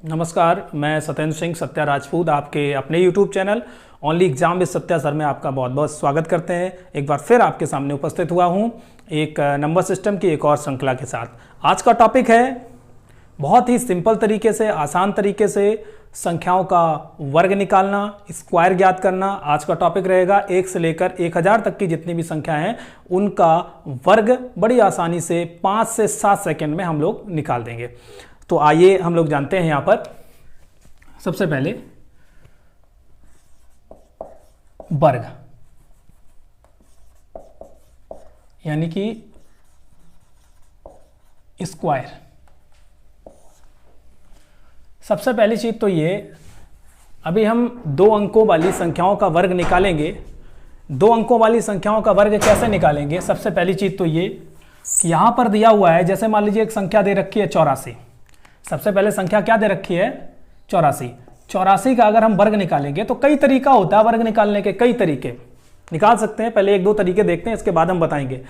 नमस्कार, मैं सत्येंद्र सिंह सत्या राजपूत आपके अपने YouTube channel only exam with Satya sir में आपका बहुत बहुत स्वागत करते हैं। एक बार फिर आपके सामने उपस्थित हुआ हूं एक नंबर सिस्टम की एक और श्रृंखला के साथ। आज का टॉपिक है बहुत ही सिंपल तरीके से, आसान तरीके से संख्याओं का वर्ग निकालना, स्क्वायर ज्ञात करना। आज का टॉपिक रहेगा 1 से लेकर 1000 तक की जितनी भी संख्याएं हैं उनका वर्ग बड़ी आसानी से 5 से 7 सेकेंड में हम लोग निकाल देंगे। तो आइए हम लोग जानते हैं यहां पर सबसे पहले वर्ग यानी कि स्क्वायर। सबसे पहली चीज तो ये, अभी हम 2 अंकों वाली संख्याओं का वर्ग निकालेंगे। 2 अंकों वाली संख्याओं का वर्ग कैसे निकालेंगे? सबसे पहली चीज तो ये कि यहां पर दिया हुआ है, जैसे मान लीजिए एक संख्या दे रखी है 84। सबसे पहले संख्या क्या दे रखी है? 84। 84 का अगर हम वर्ग निकालेंगे तो कई तरीका होता है वर्ग निकालने के, कई तरीके निकाल सकते हैं। पहले 1-2 तरीके देखते हैं, इसके बाद हम बताएंगे।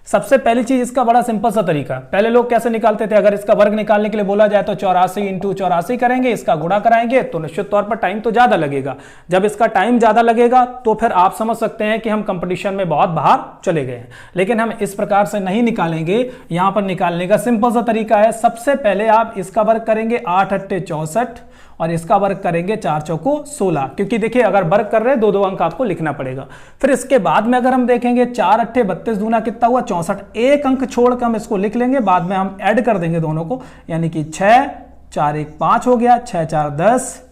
सबसे पहली चीज, इसका बड़ा सिंपल सा तरीका। पहले लोग कैसे निकालते थे? अगर इसका वर्ग निकालने के लिए बोला जाए तो 84 × 84 करेंगे, इसका गुणा कराएंगे तो निश्चित तौर पर टाइम तो ज्यादा लगेगा। जब इसका टाइम ज्यादा लगेगा तो फिर आप समझ सकते हैं कि हम कंपटीशन में बहुत बाहर चले गए हैं। लेकिन हम इस प्रकार से नहीं निकालेंगे। यहां पर निकालने का सिंपल सा तरीका है। सबसे पहले आप इसका वर्ग करेंगे 8 × 8 = 64 और इसका वर्ग करेंगे 4 × 4 = 16, क्योंकि देखिए अगर वर्ग कर रहे हैं 2-2 अंक आपको लिखना पड़ेगा। फिर इसके बाद में अगर हम देखेंगे 4 × 8 = 32 दूना कितना हुआ? 64। एक अंक छोड़कर हम इसको लिख लेंगे, बाद में हम ऐड कर देंगे दोनों को, यानी कि 6 4 1 5 हो गया, 6 4 10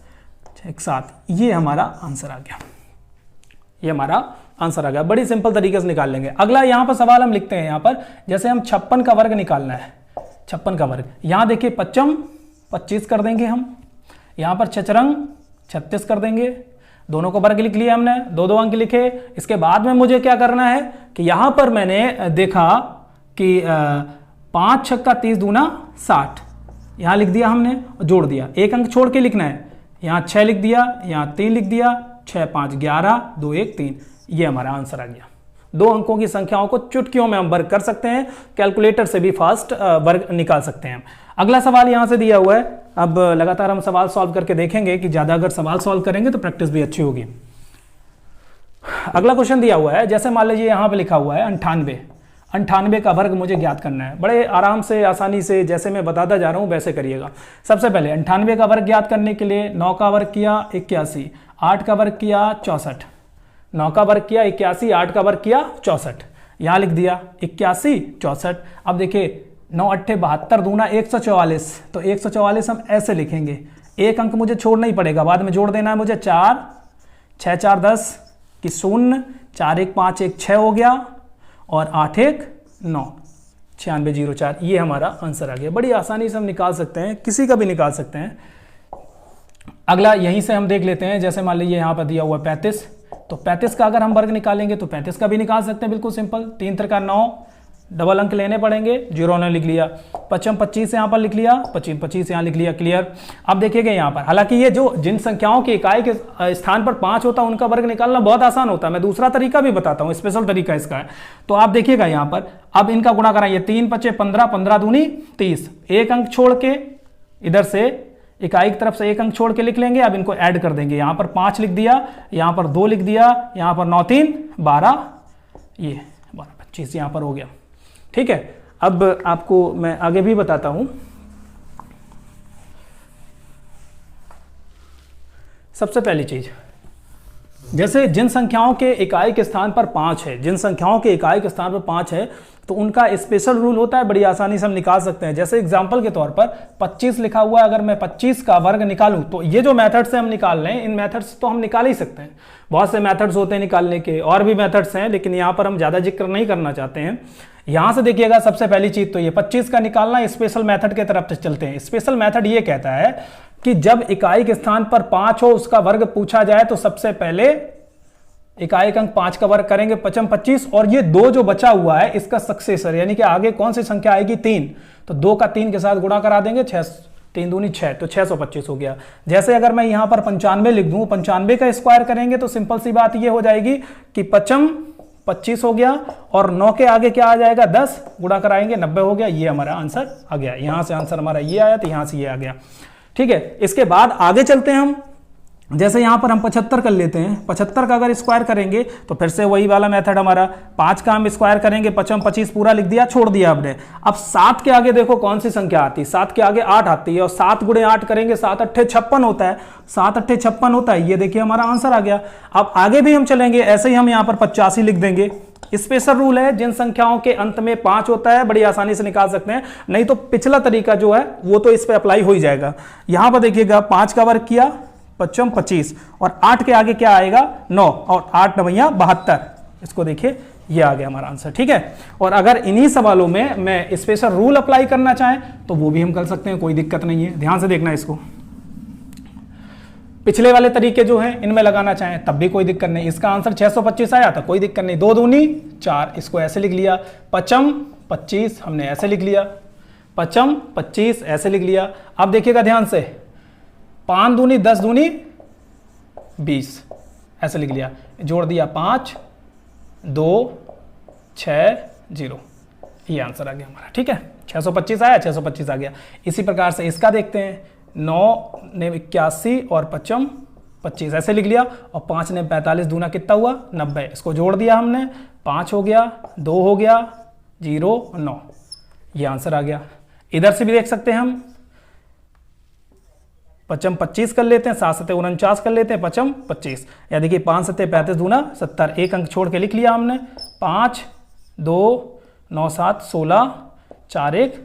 6 1 7। ये हमारा आंसर आ गया। ये हमारा आंसर आ गया। बड़ी सिंपल तरीके से निकाल लेंगे। अगला यहां पर सवाल हम लिखते हैं, यहां पर जैसे हम 56 का वर्ग निकालना है। 56 का वर्ग, यहां देखिए 55 25 कर देंगे हम, यहां पर 6 36 कर देंगे। दोनों को वर्ग लिख लिया हमने, 2-2 अंक लिखे। इसके बाद में मुझे क्या करना है कि यहां पर मैंने देखा कि 5 6 30 दूना 60, यहां लिख दिया हमने, जोड़ दिया। एक अंक छोड़ के लिखना है, यहां 6 लिख दिया, यहां 3 लिख दिया, 6 5 11 2 1 3। ये हमारा आंसर आ गया। 2 अंकों की संख्याओं को चुटकियों में हम वर्ग कर सकते हैं, कैलकुलेटर से भी फास्ट वर्ग निकाल सकते हैं। अगला सवाल यहां से दिया हुआ है। अब लगातार हम सवाल सॉल्व करके देखेंगे कि ज्यादा अगर सवाल सॉल्व करेंगे तो प्रैक्टिस भी अच्छी होगी। अगला क्वेश्चन दिया हुआ है, जैसे मान लीजिए यहां पे लिखा हुआ है 98। 98 का वर्ग मुझे ज्ञात करना है। बड़े आराम से, आसानी से, जैसे मैं बताता जा रहा हूं वैसे करिएगा। सबसे पहले 98 का वर्ग ज्ञात करने के लिए 9 का वर्ग किया 81, 8 का वर्ग किया 64, 9 का वर्ग किया 81, 8 का वर्ग किया 64, यहां लिख दिया 81 64। अब देखिए 9 8 72 दूना 144, तो 144 हम ऐसे लिखेंगे। एक अंक मुझे छोड़ना ही पड़ेगा, बाद में जोड़ देना है मुझे। 4 6 4 10 की 0, 4 1 5 1 6 हो गया और 8 1 9 96 04। ये हमारा आंसर आ गया। बड़ी आसानी से हम निकाल सकते हैं, किसी का भी निकाल सकते हैं। अगला यहीं से हम देख लेते हैं, जैसे मान लीजिए यहाँ पर दिया हुआ 35, तो 35 का अगर हम वर्ग निकालेंगे तो 35 का भी निकाल सकते हैं, बिल्कुल सिंपल। 3 3 9, डबल अंक लेने पड़ेंगे, 0 ने लिख लिया। 55 25 यहाँ पर लिख लिया, 25 25 यहाँ लिख लिया, क्लियर। अब देखिएगा यहाँ पर, हालांकि ये जो जिन संख्याओं की इकाई के स्थान पर 5 होता है उनका वर्ग निकालना बहुत आसान होता है। मैं दूसरा तरीका भी बताता हूँ, स्पेशल तरीका इसका है। तो आप देखिएगा यहाँ पर, अब इनका गुणा कराइए। 3 5 15, 15 दूनी 30। एक अंक छोड़ के इधर से इकाई की तरफ से एक अंक छोड़ के लिख लेंगे। अब इनको ऐड कर देंगे। यहाँ पर 5 लिख दिया, यहाँ पर 2 लिख दिया, यहाँ पर 9 3 12, ये 12 25 यहाँ पर हो गया। ठीक है। अब आपको मैं आगे भी बताता हूं। सबसे पहली चीज, जैसे जिन संख्याओं के इकाई के स्थान पर 5 है, जिन संख्याओं के इकाई के स्थान पर 5 है तो उनका स्पेशल रूल होता है, बड़ी आसानी से हम निकाल सकते हैं। जैसे एग्जांपल के तौर पर 25 लिखा हुआ है, अगर मैं 25 का वर्ग निकालूं तो ये जो मेथड से हम निकाल रहे हैं, इन मेथड्स तो हम निकाल ही सकते हैं। बहुत से मेथड्स होते हैं निकालने के, और भी मेथड्स हैं, लेकिन यहां पर हम ज्यादा जिक्र नहीं करना चाहते हैं। यहां से देखिएगा, सबसे पहली चीज तो ये 25 का निकालना स्पेशल मेथड के तरफ से चलते हैं। स्पेशल मेथड ये कहता है कि जब इकाई के स्थान पर 5 हो, उसका वर्ग पूछा जाए तो सबसे पहले इकाई का अंक 5 का वर्ग करेंगे 55 25, और ये 2 जो बचा हुआ है इसका सक्सेसर, यानी कि आगे कौन सी संख्या आएगी? 3, तो 2 का 3 के साथ गुणा करा देंगे। 6 3 दूनी 6, तो 625 हो गया। जैसे अगर मैं यहां पर 95 लिख दूं, 95 का स्क्वायर करेंगे तो सिंपल सी बात ये हो जाएगी कि 55 25 हो गया, और 9 के आगे क्या आ जाएगा? 10, गुणा कराएंगे 90 हो गया। ये हमारा आंसर आ गया। यहां से आंसर हमारा ये आया, तो यहां से ये आ गया। ठीक है, इसके बाद आगे चलते हैं हम। जैसे यहां पर हम 75 कर लेते हैं, 75 का अगर स्क्वायर करेंगे तो फिर से वही वाला मेथड हमारा, 5 का हम स्क्वायर करेंगे, 25 पूरा लिख दिया, छोड़ दिया हमने। अब 7 के आगे देखो कौन सी संख्या आती है, 7 के आगे 8 आती है, और 7 गुणे 8 करेंगे, 7 अट्ठे 56 होता है, 7 अट्ठे 56 होता है। ये देखिए हमारा आंसर आ गया। अब आगे भी हम चलेंगे, ऐसे ही हम यहाँ पर 85 लिख देंगे। स्पेशल रूल है, जिन संख्याओं के अंत में 5 होता है बड़ी आसानी से निकाल सकते हैं, नहीं तो पिछला तरीका जो है वो तो इस पे अप्लाई हो ही जाएगा। यहां पर देखिएगा 5 का वर्ग किया 25, और 8 के आगे क्या आएगा 9, और 8 9 72, इसको देखिए ये आ गया हमारा आंसर। ठीक है, और अगर इन्हीं सवालों में मैं स्पेशल रूल अप्लाई करना चाहें तो वो भी हम कर सकते हैं, कोई दिक्कत नहीं है। ध्यान से देखना इसको, पिछले वाले तरीके जो हैं इनमें लगाना चाहें तब भी कोई दिक्कत नहीं। इसका आंसर 625 आया था, कोई दिक्कत नहीं, 2 दूनी 4, इसको ऐसे लिख लिया। 55 25 हमने ऐसे लिख लिया, 55 25 ऐसे लिख लिया। अब देखिएगा ध्यान से, 5 दूनी 10 दूनी 20 ऐसे लिख लिया, जोड़ दिया 5 2 6 0, ये आंसर आ गया हमारा। ठीक है, 625 आया, 625 आ गया। इसी प्रकार से इसका देखते हैं, 9 ने 81 और 55 25 ऐसे लिख लिया, और 5 ने 45, दूना कितना हुआ 90, इसको जोड़ दिया हमने, 5 हो गया, 2 हो गया, 0 9, ये आंसर आ गया। इधर से भी देख सकते हैं हम, 55 25 कर लेते हैं, 7 7 49 कर लेते हैं, 55 25, या देखिए 5 7 35 दूना 70, एक अंक छोड़ के लिख लिया हमने, 5 2 9 7 16 4 1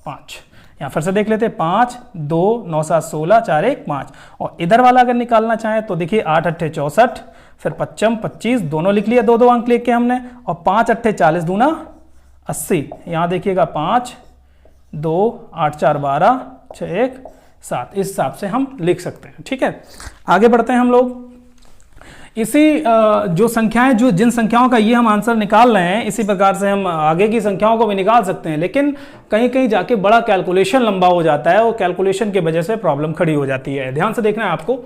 5। यहाँ फिर से देख लेते हैं, 5 2 9 7 16 4 1 5, और इधर वाला अगर निकालना चाहें तो देखिए 8 8 64, फिर 55 25 दोनों लिख लिया, 2 2 अंक लेके हमने, और 5 8 40 दूना 80, यहाँ देखिएगा 5 2 8 4 12 6 1 7, इस हिसाब से हम लिख सकते हैं। ठीक है, आगे बढ़ते हैं हम लोग। इसी जो संख्याएं, जो जिन संख्याओं का ये हम आंसर निकाल रहे हैं, इसी प्रकार से हम आगे की संख्याओं को भी निकाल सकते हैं, लेकिन कहीं कहीं जाके बड़ा कैलकुलेशन लंबा हो जाता है, और कैलकुलेशन की वजह से प्रॉब्लम खड़ी हो जाती है। ध्यान से देखना है आपको।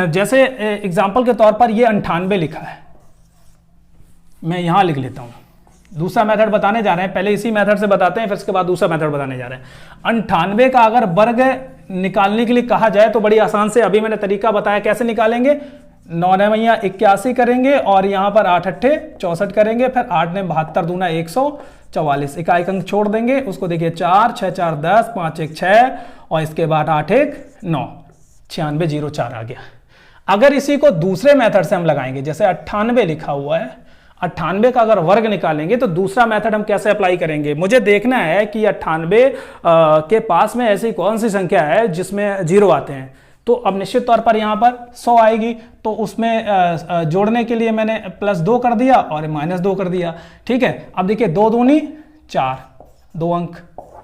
जैसे एग्जाम्पल के तौर पर ये 98 लिखा है, मैं यहां लिख लेता हूं। दूसरा मेथड बताने जा रहे हैं, पहले इसी मेथड से बताते हैं, फिर इसके बाद दूसरा मेथड बताने जा रहे हैं। 98 का अगर वर्ग निकालने के लिए कहा जाए तो बड़ी आसान से, अभी मैंने तरीका बताया कैसे निकालेंगे। 9 9 81 करेंगे, और यहाँ पर 8 8 64 करेंगे, फिर 8 ने 72 दूना 144, एक अंक छोड़ देंगे, उसको देखिए 4 6 4 10 5 1 6, और इसके बाद 8 1 9 96 0 4 आ गया। अगर इसी को दूसरे मेथड से हम लगाएंगे, जैसे 98 लिखा हुआ है, 98 का अगर वर्ग निकालेंगे तो दूसरा मेथड हम कैसे अप्लाई करेंगे। मुझे देखना है कि 98 के पास में ऐसी कौन सी संख्या है जिसमें 0 आते हैं। तो अब निश्चित तौर पर यहाँ पर 100 आएगी, तो उसमें जोड़ने के लिए मैंने +2 कर दिया और -2 कर दिया। ठीक है, अब देखिए 2 दूनी 4, 2 अंक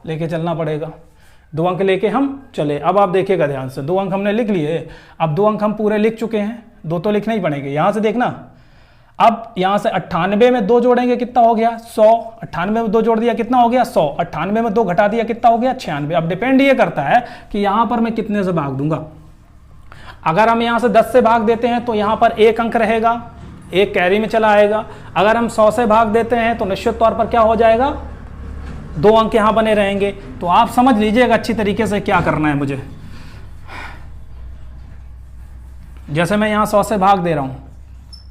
लेके चलना पड़ेगा, 2 अंक लेके हम चले। अब आप देखिएगा ध्यान से, 2 अंक हमने लिख लिए, अब 2 अंक हम पूरे लिख चुके हैं, 2 तो लिखने ही पड़ेंगे। यहां से देखना, अब यहां से 98 में 2 जोड़ेंगे कितना हो गया 100, 98 में 2 जोड़ दिया कितना हो गया 100, 98 में 2 घटा दिया कितना हो गया 96। अब डिपेंड ये करता है कि यहां पर मैं कितने से भाग दूंगा। अगर हम यहां से 10 से भाग देते हैं तो यहां पर 1 अंक रहेगा, 1 कैरी में चला आएगा। अगर हम 100 से भाग देते हैं तो निश्चित तौर पर क्या हो जाएगा, 2 अंक यहां बने रहेंगे। तो आप समझ लीजिएगा अच्छी तरीके से क्या करना है मुझे। जैसे मैं यहां 100 से भाग दे रहा हूं,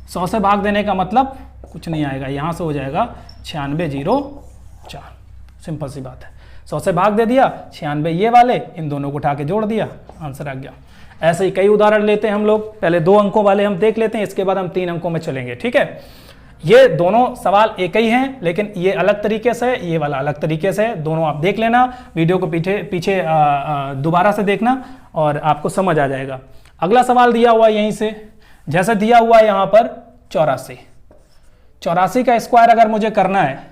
100 से भाग देने का मतलब कुछ नहीं आएगा, यहां से हो जाएगा 96 0 4, सिंपल सी बात है। 100 से भाग दे दिया, 96 ये वाले, इन दोनों को उठा के जोड़ दिया, आंसर आ गया। ऐसे ही कई उदाहरण लेते हैं हम लोग, पहले 2 अंकों वाले हम देख लेते हैं, इसके बाद हम 3 अंकों में चलेंगे। ठीक है, ये दोनों सवाल एक ही हैं, लेकिन ये अलग तरीके से, ये वाला अलग तरीके से, दोनों आप देख लेना, वीडियो को पीछे दोबारा से देखना और आपको समझ आ जाएगा। अगला सवाल दिया हुआ यहीं से, जैसे दिया हुआ यहाँ पर 84 का स्क्वायर अगर मुझे करना है,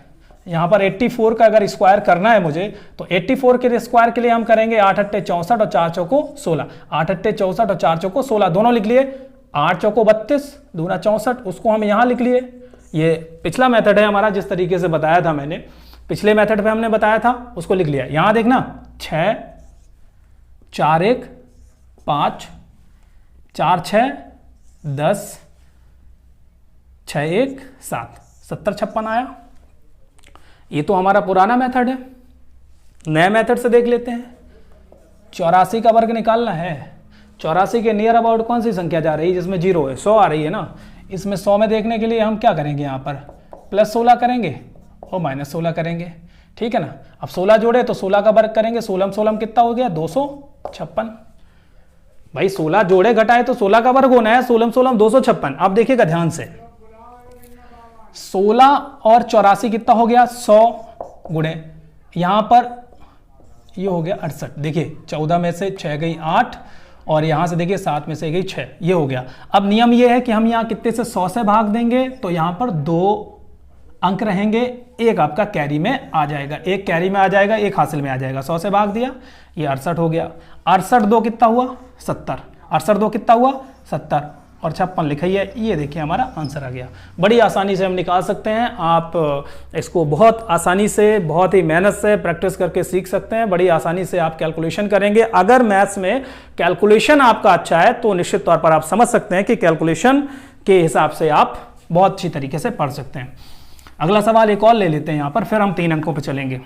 यहाँ पर 84 का अगर स्क्वायर करना है मुझे, तो 84 के स्क्वायर के लिए हम करेंगे 8 8 64 और 4 चौको 16, 8 8 64 और 4 चौको 16 दोनों लिख लिए, 8 चौको 32 दूना 64, उसको हम यहाँ लिख लिए। ये पिछला मेथड है हमारा, जिस तरीके से बताया था मैंने, पिछले मेथड पे हमने बताया था, उसको लिख लिया। यहाँ देखना 6 4 1 5 4 6 10 6 1 7, 70 56 आया। ये तो हमारा पुराना मेथड है। नए मेथड से देख लेते हैं। 84 का वर्ग निकालना है। 84 के नियर अबाउट कौन सी संख्या जा रही है जिसमें 0 है? 100 आ रही है ना। इसमें 100 में देखने के लिए हम क्या करेंगे, यहाँ पर +16 करेंगे और -16 करेंगे, ठीक है ना। अब 16 जोड़े तो 16 का वर्ग करेंगे, 16 16 कितना हो गया? 256। भाई 16 जोड़े घटाए तो 16 का वर्ग होना है, 16 16 256। अब देखिएगा ध्यान से, 16 और 84 कितना हो गया? 100 गुणे यहां पर ये हो गया 68। देखिए 14 में से 6 गई 8 और यहां से देखिए 7 में से गई 6, ये हो गया। अब नियम ये है कि हम यहां कितने से 100 से भाग देंगे तो यहां पर 2 अंक रहेंगे, एक आपका कैरी में आ जाएगा, एक कैरी में आ जाएगा, एक हासिल में आ जाएगा। 100 से भाग दिया, ये 68 हो गया। 68 2 कितना हुआ? 70। 68 2 कितना हुआ? 70 और 56 लिखा है। ये देखिए हमारा आंसर आ गया। बड़ी आसानी से हम निकाल सकते हैं। आप इसको बहुत आसानी से, बहुत ही मेहनत से प्रैक्टिस करके सीख सकते हैं। बड़ी आसानी से आप कैलकुलेशन करेंगे। अगर मैथ्स में कैलकुलेशन आपका अच्छा है तो निश्चित तौर पर आप समझ सकते हैं कि कैलकुलेशन के हिसाब से आप बहुत अच्छी तरीके से पढ़ सकते हैं। अगला सवाल एक और ले लेते हैं यहाँ पर, फिर हम 3 अंकों पर चलेंगे।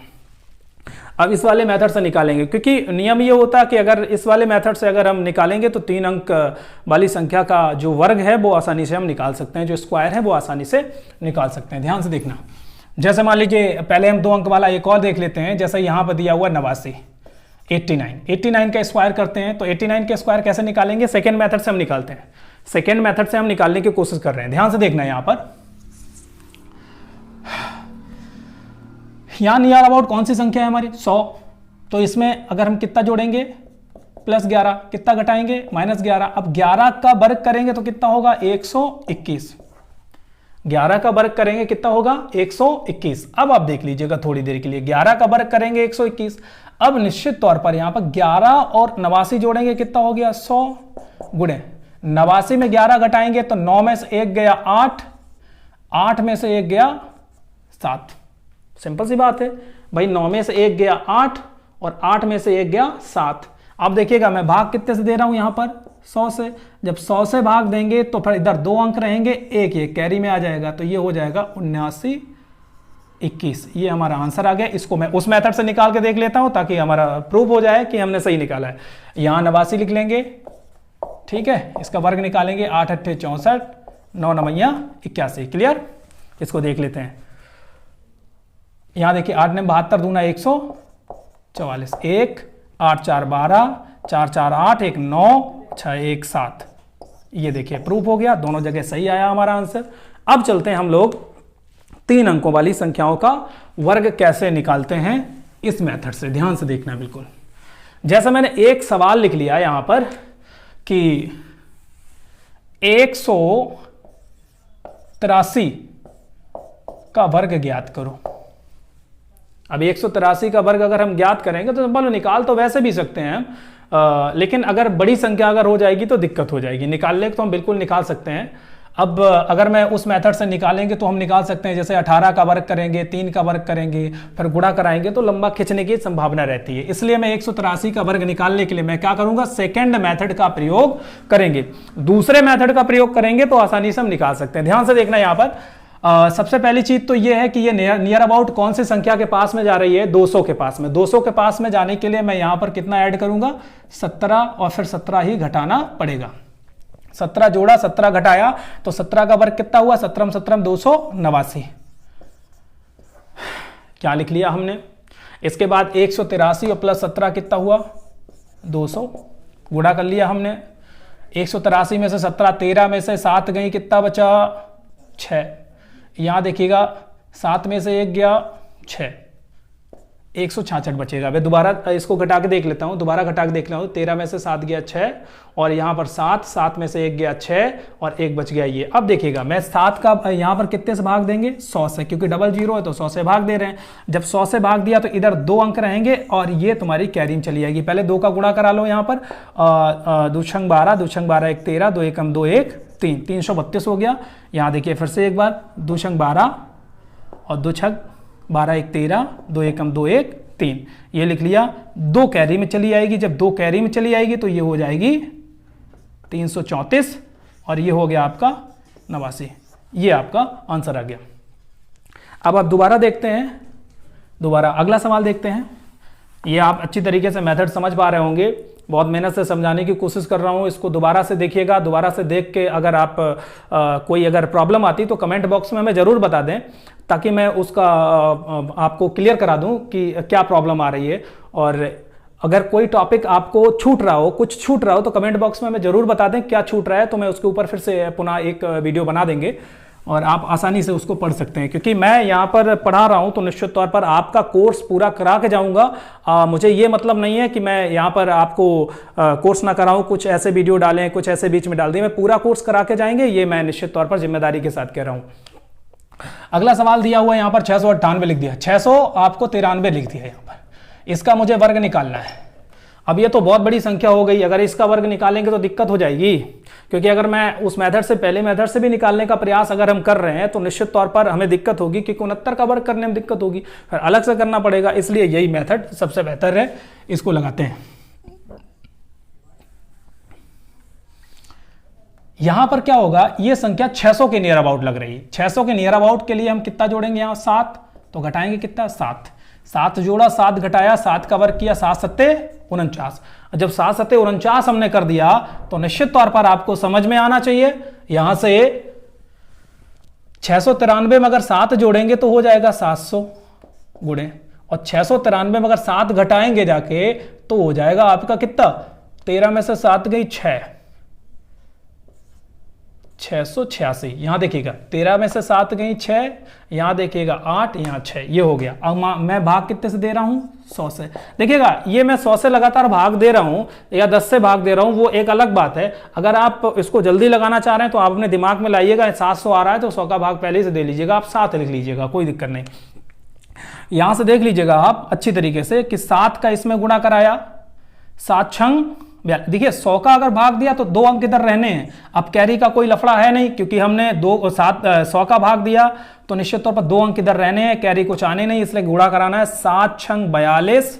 अब इस वाले मेथड से निकालेंगे, क्योंकि नियम ये होता है कि अगर इस वाले मेथड से अगर हम निकालेंगे तो 3 अंक वाली संख्या का जो वर्ग है वो आसानी से हम निकाल सकते हैं, जो स्क्वायर है वो आसानी से निकाल सकते हैं। ध्यान से देखना, जैसे मान लीजिए पहले हम 2 अंक वाला एक और देख लेते हैं। जैसे यहाँ पर दिया हुआ 89, 89 का स्क्वायर करते हैं तो 89 का स्क्वायर कैसे निकालेंगे? सेकेंड मेथड से हम निकालते हैं। सेकेंड मेथड से हम निकालने की कोशिश कर रहे हैं। ध्यान से देखना, यहाँ पर यहाँ नियर अबाउट कौन सी संख्या है हमारी? 100। तो इसमें अगर हम कितना जोड़ेंगे? +11। कितना घटाएंगे? -11। अब 11 का वर्ग करेंगे तो कितना होगा? 121। 11 का वर्ग करेंगे कितना होगा? 121। अब आप देख लीजिएगा थोड़ी देर के लिए, 11 का वर्ग करेंगे 121। अब निश्चित तौर पर यहां पर 11 और 89 जोड़ेंगे, कितना हो गया? 100 गुणे 89 में 11 घटाएंगे तो 9 में से 1 गया 8, 8 में से 1 गया 7। सिंपल सी बात है भाई, 9 में से 1 गया 8 और 8 में से 1 गया 7। आप देखिएगा मैं भाग कितने से दे रहा हूं यहां पर? 100 से। जब 100 से भाग देंगे तो फिर इधर 2 अंक रहेंगे, एक ये कैरी में आ जाएगा, तो ये हो जाएगा 79 21। ये हमारा आंसर आ गया। इसको मैं उस मेथड से निकाल के देख लेता हूं ताकि हमारा प्रूफ हो जाए कि हमने सही निकाला है। यहां 89 लिख लेंगे, ठीक है, इसका वर्ग निकालेंगे 8 8 64, 9 9 81। क्लियर? इसको देख लेते हैं। यहां देखिए 8 ने 72 दूना 144, 1 8 4 12, 4 4 8, 1 9, 6 1 7। ये देखिए प्रूफ हो गया, दोनों जगह सही आया हमारा आंसर। अब चलते हैं हम लोग 3 अंकों वाली संख्याओं का वर्ग कैसे निकालते हैं इस मेथड से। ध्यान से देखना बिल्कुल। जैसा मैंने एक सवाल लिख लिया यहां पर कि 183 का वर्ग ज्ञात करो। अब 183 का वर्ग अगर हम ज्ञात करेंगे तो सिंपल निकाल तो वैसे भी सकते हैं, लेकिन अगर बड़ी संख्या अगर हो जाएगी तो दिक्कत हो जाएगी। निकालने तो हम बिल्कुल निकाल सकते हैं। अब अगर मैं उस मेथड से निकालेंगे तो हम निकाल सकते हैं, जैसे 18 का वर्ग करेंगे, 3 का वर्ग करेंगे, फिर गुणा कराएंगे तो लंबा खिंचने की संभावना रहती है। इसलिए मैं 183 का वर्ग निकालने के लिए मैं क्या करूंगा? सेकेंड मेथड का प्रयोग करेंगे। दूसरे मेथड का प्रयोग करेंगे तो आसानी से हम निकाल सकते हैं। ध्यान से देखना यहाँ पर सबसे पहली चीज तो ये है कि ये नियर अबाउट कौन सी संख्या के पास में जा रही है? 200 के पास में। 200 के पास में जाने के लिए मैं यहां पर कितना ऐड करूंगा? 17 और फिर 17 ही घटाना पड़ेगा। 17 जोड़ा 17 घटाया तो 17 का वर्ग कितना हुआ? 17 17 289। क्या लिख लिया हमने? इसके बाद 183 और प्लस 17 कितना हुआ? 200। गुणा कर लिया हमने। 183 में से 17, 13 में से 7 गई, कितना बचा? 6। यहां देखिएगा 7 में से 1 गया 6, 166 बचेगा। मैं दोबारा इसको घटा के देख लेता हूं, दोबारा घटा के देख लेता हूं। 13 में से 7 गया 6 और यहां पर 7 में से 1 गया 6 और 1 बच गया ये। अब देखिएगा मैं 7 का यहां पर कितने से भाग देंगे? 100 से, क्योंकि डबल जीरो है तो 100 से भाग दे रहे हैं। जब 100 से भाग दिया तो इधर 2 अंक रहेंगे और ये तुम्हारी कैरी में चली जाएगी। पहले 2 का गुणा करा लो यहां पर, 2 छंग 12, 2 छंग 12 1 13, 2 एकम 2 1 3, 332 हो गया। यहां देखिए फिर से एक बार, 2 छंग 12 और 2 छंग 12 1 13, 2 एकम 2 1 3, ये लिख लिया। 2 कैरी में चली आएगी। जब 2 कैरी में चली आएगी तो ये हो जाएगी 334 और ये हो गया आपका 89। ये आपका आंसर आ गया। अब आप दोबारा देखते हैं, दोबारा अगला सवाल देखते हैं। ये आप अच्छी तरीके से मेथड समझ पा रहे होंगे। बहुत मेहनत से समझाने की कोशिश कर रहा हूँ, इसको दोबारा से देखिएगा। दोबारा से देख के अगर आप कोई अगर प्रॉब्लम आती तो कमेंट बॉक्स में हमें ज़रूर बता दें, ताकि मैं उसका आपको क्लियर करा दूं कि क्या प्रॉब्लम आ रही है। और अगर कोई टॉपिक आपको छूट रहा हो, कुछ छूट रहा हो, तो कमेंट बॉक्स में हमें ज़रूर बता दें क्या छूट रहा है, तो मैं उसके ऊपर फिर से पुनः एक वीडियो बना देंगे और आप आसानी से उसको पढ़ सकते हैं। क्योंकि मैं यहाँ पर पढ़ा रहा हूँ तो निश्चित तौर पर आपका कोर्स पूरा करा के जाऊँगा। मुझे ये मतलब नहीं है कि मैं यहाँ पर आपको कोर्स ना कराऊँ, कुछ ऐसे वीडियो डालें, कुछ ऐसे बीच में डाल दिए। मैं पूरा कोर्स करा के जाएंगे, ये मैं निश्चित तौर पर जिम्मेदारी के साथ कह रहा हूँ। अगला सवाल दिया हुआ है यहाँ पर 698 लिख दिया, 600 आपको 93 लिख दिया यहाँ पर। इसका मुझे वर्ग निकालना है। अब ये तो बहुत बड़ी संख्या हो गई, अगर इसका वर्ग निकालेंगे तो दिक्कत हो जाएगी, क्योंकि अगर मैं उस मेथड से, पहले मेथड से भी निकालने का प्रयास अगर हम कर रहे हैं तो निश्चित तौर पर हमें दिक्कत होगी, क्योंकि 69 का वर्ग करने में दिक्कत होगी, फिर अलग से करना पड़ेगा। इसलिए यही मेथड सबसे बेहतर है, इसको लगाते हैं। यहां पर क्या होगा, ये संख्या 600 के नियर अबाउट लग रही है। 600 के नियर अबाउट के लिए हम कितना जोड़ेंगे, यहाँ 7, तो घटाएंगे कितना, 7 जोड़ा, 7 घटाया, 7 का वर्ग किया, 7 सत्ते 49। जब 7 सत्ते 49 हमने कर दिया तो निश्चित तौर पर आपको समझ में आना चाहिए, यहां से 693 में अगर 7 जोड़ेंगे तो हो जाएगा 700 गुणे, और 693 में अगर 7 घटाएंगे जाके तो हो जाएगा आपका कितना, 13 में से 7 गई 686। यहां देखिएगा 13 में से 7 गई 6, यहां देखिएगा 8, यहां 6, ये हो गया। अब मैं भाग कितने से दे रहा हूं, 100 से। देखिएगा ये मैं 100 से लगातार भाग दे रहा हूं या 10 से भाग दे रहा हूं, वो एक अलग बात है। अगर आप इसको जल्दी लगाना चाह रहे हैं तो आप अपने दिमाग में लाइएगा, 700 आ रहा है तो 100 का भाग पहले से दे लीजिएगा, आप 7 लिख लीजिएगा, कोई दिक्कत नहीं। यहां से देख लीजिएगा आप अच्छी तरीके से कि 7 का इसमें गुणा कराया, 7 छंग, देखिए 100 का अगर भाग दिया तो 2 अंक इधर रहने हैं। अब कैरी का कोई लफड़ा है नहीं, क्योंकि हमने 100 का भाग दिया तो निश्चित तौर पर 2 अंक इधर रहने हैं, कैरी कुछ आने नहीं, इसलिए गुणा कराना है। 7 छंग 42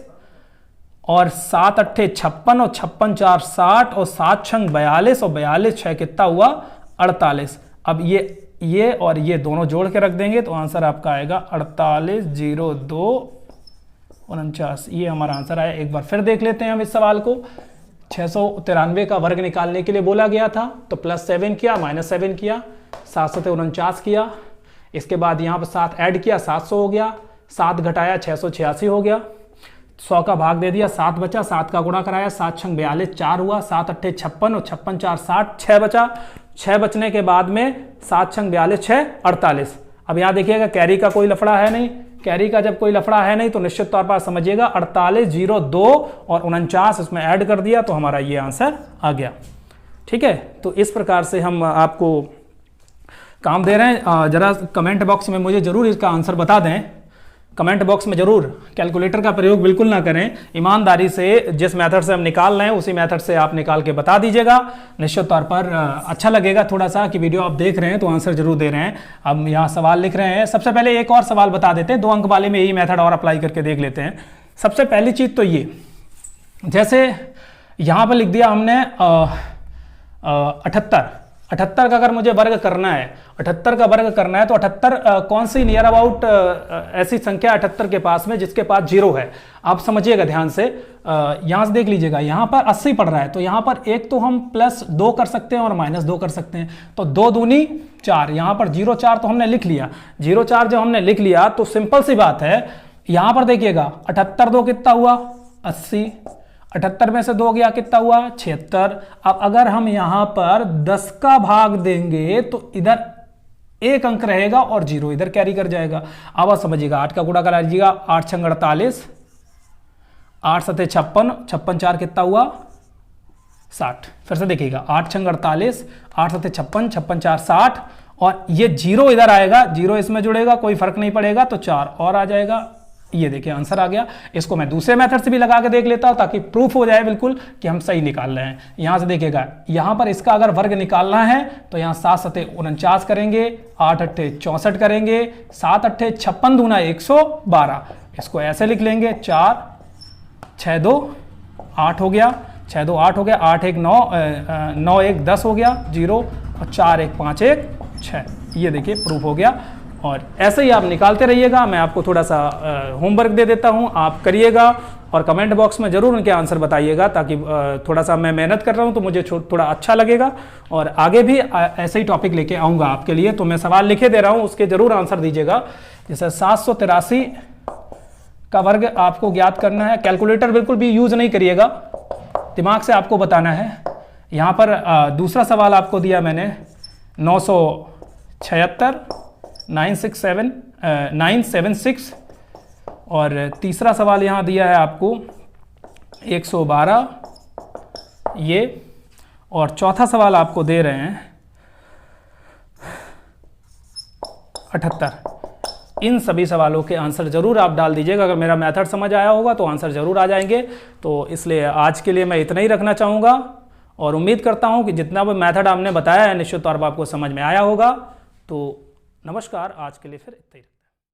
और 7 अट्ठे 56 और 56 4 60 और 7 छंग 42 और 42 6 कितना हुआ, 48। अब ये और ये दोनों जोड़ के रख देंगे तो आंसर आपका आएगा 48 0 2 49। ये हमारा आंसर आया। एक बार फिर देख लेते हैं हम इस सवाल को। 693 का वर्ग निकालने के लिए बोला गया था, तो +7 किया, -7 किया, 7 से 49 किया, इसके बाद यहाँ पर 7 ऐड किया, 700 हो गया, 7 घटाया 686 हो गया, 100 का भाग दे दिया, 7 बचा, 7 का गुणा कराया, 7 छंग 42 4 हुआ, 7 अट्ठे 56 और 56 4 60, 6 बचा, 6 बचने के बाद में 7 छंग 42 6 48। अब यहाँ देखिएगा कैरी का कोई लफड़ा है नहीं, कैरी का जब कोई लफड़ा है नहीं तो निश्चित तौर पर समझिएगा 48 0 2 और 49 इसमें ऐड कर दिया तो हमारा ये आंसर आ गया। ठीक है, तो इस प्रकार से हम आपको काम दे रहे हैं। जरा कमेंट बॉक्स में मुझे जरूर इसका आंसर बता दें, कमेंट बॉक्स में जरूर। कैलकुलेटर का प्रयोग बिल्कुल ना करें, ईमानदारी से जिस मेथड से हम निकाल रहे हैं उसी मेथड से आप निकाल के बता दीजिएगा। निश्चित तौर पर अच्छा लगेगा थोड़ा सा कि वीडियो आप देख रहे हैं तो आंसर जरूर दे रहे हैं। हम यहाँ सवाल लिख रहे हैं। सबसे पहले एक और सवाल बता देते हैं, 2 अंक वाले में यही मेथड और अप्लाई करके देख लेते हैं। सबसे पहली चीज़ तो ये, जैसे यहाँ पर लिख दिया हमने 78 का अगर मुझे वर्ग करना है, 78 का वर्ग करना है तो 78 कौन सी नियर अबाउट ऐसी संख्या 78 के पास में जिसके पास 0 है। आप समझिएगा ध्यान से, यहां से देख लीजिएगा, यहां पर 80 पड़ रहा है तो यहां पर एक तो हम +2 कर सकते हैं और -2 कर सकते हैं, तो 2 दूनी 4, यहां पर 0 4 तो हमने लिख लिया। 0 4 जब हमने लिख लिया तो सिंपल सी बात है, यहां पर देखिएगा 78 2 कितना हुआ, 80, 78 में से 2 गया कितना हुआ, 76। अब अगर हम यहां पर 10 का भाग देंगे तो इधर 1 अंक रहेगा और 0 इधर कैरी कर जाएगा। अब आप समझिएगा, 8 का गुणा करा लीजिएगा, 8 छंग 48, 8 सत्ते 56, 56 4 कितना हुआ, 60। फिर से देखिएगा, 8 छंग 48, 8 सत्ते 56, 56 4 60 और ये 0 इधर आएगा, 0 इसमें जुड़ेगा, कोई फर्क नहीं पड़ेगा, तो 4 और आ जाएगा। ये देखिए आंसर आ गया। इसको मैं दूसरे मेथड से भी लगा के देख लेता हूं ताकि प्रूफ हो जाए बिल्कुल कि हम सही निकाल रहे हैं। यहां से देखिएगा, यहां पर इसका अगर वर्ग निकालना है तो यहां 7 सत्ते 49 करेंगे, 8 अट्ठे 64 करेंगे, 7 अट्ठे 56 दूना 112, इसको ऐसे लिख लेंगे, 4 6 2 8 हो गया, 6 2 8 हो गया, 8 1 9 9 1 10 हो गया, 0 और 4 1 5 1 6। ये देखिए प्रूफ हो गया। और ऐसे ही आप निकालते रहिएगा। मैं आपको थोड़ा सा होमवर्क दे देता हूं, आप करिएगा और कमेंट बॉक्स में ज़रूर उनके आंसर बताइएगा, ताकि थोड़ा सा मैं मेहनत कर रहा हूँ तो मुझे थोड़ा अच्छा लगेगा, और आगे भी ऐसे ही टॉपिक लेके आऊँगा आपके लिए। तो मैं सवाल लिखे दे रहा हूँ, उसके ज़रूर आंसर दीजिएगा। जैसे 783 का वर्ग आपको ज्ञात करना है। कैलकुलेटर बिल्कुल भी यूज़ नहीं करिएगा, दिमाग से आपको बताना है। यहाँ पर दूसरा सवाल आपको दिया मैंने 976 976, और तीसरा सवाल यहाँ दिया है आपको 112 ये, और चौथा सवाल आपको दे रहे हैं 78। इन सभी सवालों के आंसर ज़रूर आप डाल दीजिएगा। अगर मेरा मेथड समझ आया होगा तो आंसर ज़रूर आ जाएंगे। तो इसलिए आज के लिए मैं इतना ही रखना चाहूँगा, और उम्मीद करता हूँ कि जितना भी मेथड हमने बताया है निश्चित तौर पर आपको समझ में आया होगा। तो नमस्कार, आज के लिए फिर इतना ही।